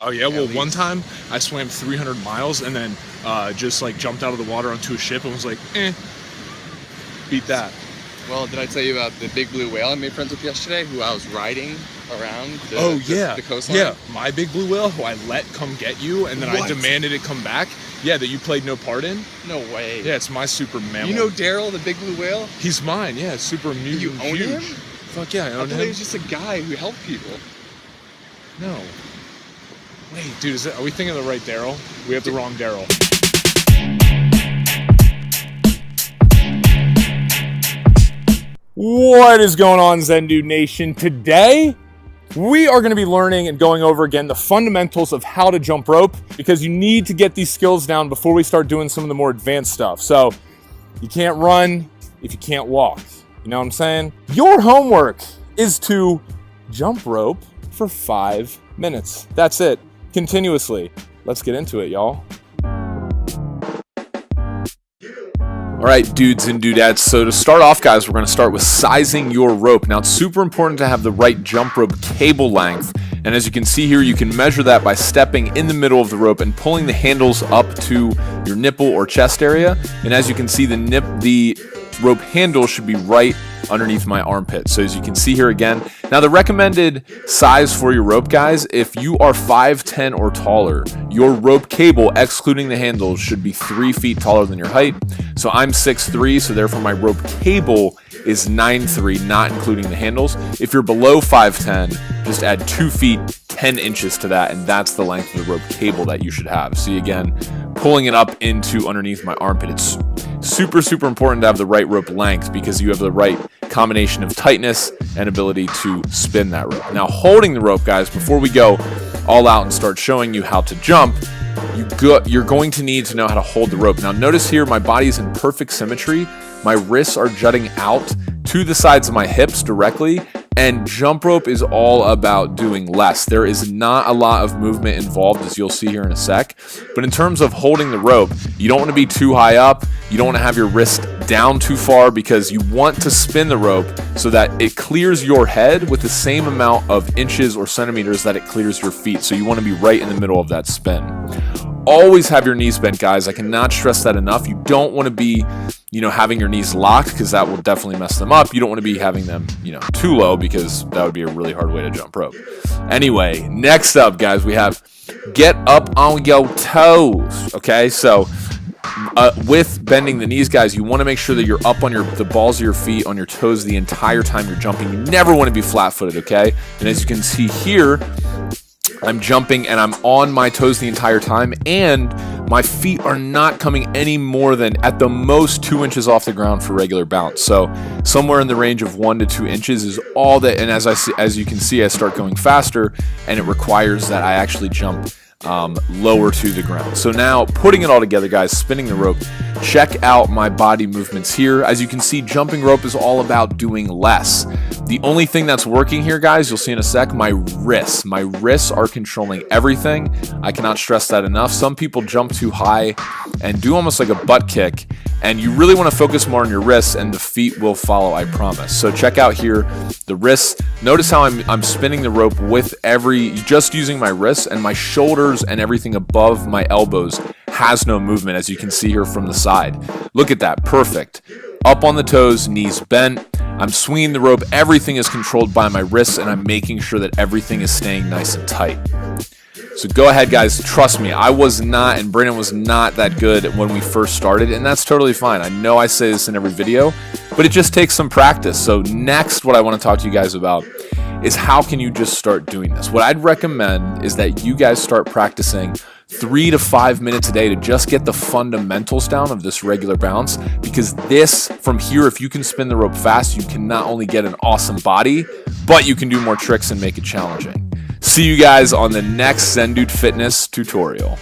Oh yeah, well one time I swam 300 miles and then just like jumped out of the water onto a ship and was like, beat that. Well, did I tell you about the big blue whale I made friends with yesterday, who I was riding around the coastline? Yeah, my big blue whale, who I let come get you, and then I demanded it come back. Yeah, that you played no part in. No way. Yeah, it's my super mammal. You know Daryl, the big blue whale? He's mine, yeah, super mutant. You own him? Fuck yeah, I own him. I thought he was just a guy who helped people. No. Wait, dude, are we thinking of the right Daryl? We have the wrong Daryl. What is going on, Zen Dude Nation? Today, we are going to be learning and going over again the fundamentals of how to jump rope, because you need to get these skills down before we start doing some of the more advanced stuff. So, you can't run if you can't walk. You know what I'm saying? Your homework is to jump rope for 5 minutes. That's it. Continuously. Let's get into it, y'all. All right, dudes and dudettes. So to start off, guys, we're going to start with sizing your rope. Now, it's super important to have the right jump rope cable length. And as you can see here, you can measure that by stepping in the middle of the rope and pulling the handles up to your nipple or chest area. And as you can see, the rope handle should be right underneath my armpit. So as you can see here again, now the recommended size for your rope, guys, if you are 5'10" or taller, your rope cable, excluding the handles, should be 3 feet taller than your height. So I'm 6'3", so therefore my rope cable is 9'3", not including the handles. If you're below 5'10", just add 2 feet 10 inches to that, and that's the length of the rope cable that you should have. See, again, pulling it up into underneath my armpit. It's super important to have the right rope length, because you have the right combination of tightness and ability to spin that rope. Now, holding the rope, guys, before we go all out and start showing you how to jump, you're going to need to know how to hold the rope. Now, notice here my body is in perfect symmetry. My wrists are jutting out to the sides of my hips directly, and jump rope is all about doing less. There is not a lot of movement involved, as you'll see here in a sec. But in terms of holding the rope, you don't want to be too high up. You don't want to have your wrist down too far, because you want to spin the rope so that it clears your head with the same amount of inches or centimeters that it clears your feet. So you want to be right in the middle of that spin. Always have your knees bent, guys. I cannot stress that enough. You don't want to be, having your knees locked, because that will definitely mess them up. You don't want to be having them, too low, because that would be a really hard way to jump rope. Anyway, next up, guys, we have get up on your toes. Okay, so with bending the knees, guys, you want to make sure that you're up on the balls of your feet, on your toes the entire time you're jumping. You never want to be flat-footed, okay? And as you can see here, I'm jumping and I'm on my toes the entire time, and my feet are not coming any more than at the most 2 inches off the ground for regular bounce. So somewhere in the range of 1 to 2 inches is all that. And as you can see, I start going faster, and it requires that I actually jump lower to the ground. So now, putting it all together, guys, spinning the rope, check out my body movements here. As you can see, jumping rope is all about doing less. The only thing that's working here, guys, you'll see in a sec, my wrists. My wrists are controlling everything. I cannot stress that enough. Some people jump too high and do almost like a butt kick, and you really want to focus more on your wrists, and the feet will follow, I promise. So check out here the wrists. Notice how I'm spinning the rope with just using my wrists, and my shoulders and everything above my elbows has no movement, as you can see here from the side. Look at that, perfect. Up on the toes, knees bent. I'm swinging the rope. Everything is controlled by my wrists, and I'm making sure that everything is staying nice and tight. So go ahead, guys. Trust me, I was not, and Brandon was not that good when we first started, and that's totally fine. I know I say this in every video, but it just takes some practice. So next, what I want to talk to you guys about is how can you just start doing this? What I'd recommend is that you guys start practicing 3 to 5 minutes a day to just get the fundamentals down of this regular bounce, because this, from here, if you can spin the rope fast, you can not only get an awesome body, but you can do more tricks and make it challenging. See you guys on the next Zen Dude Fitness tutorial.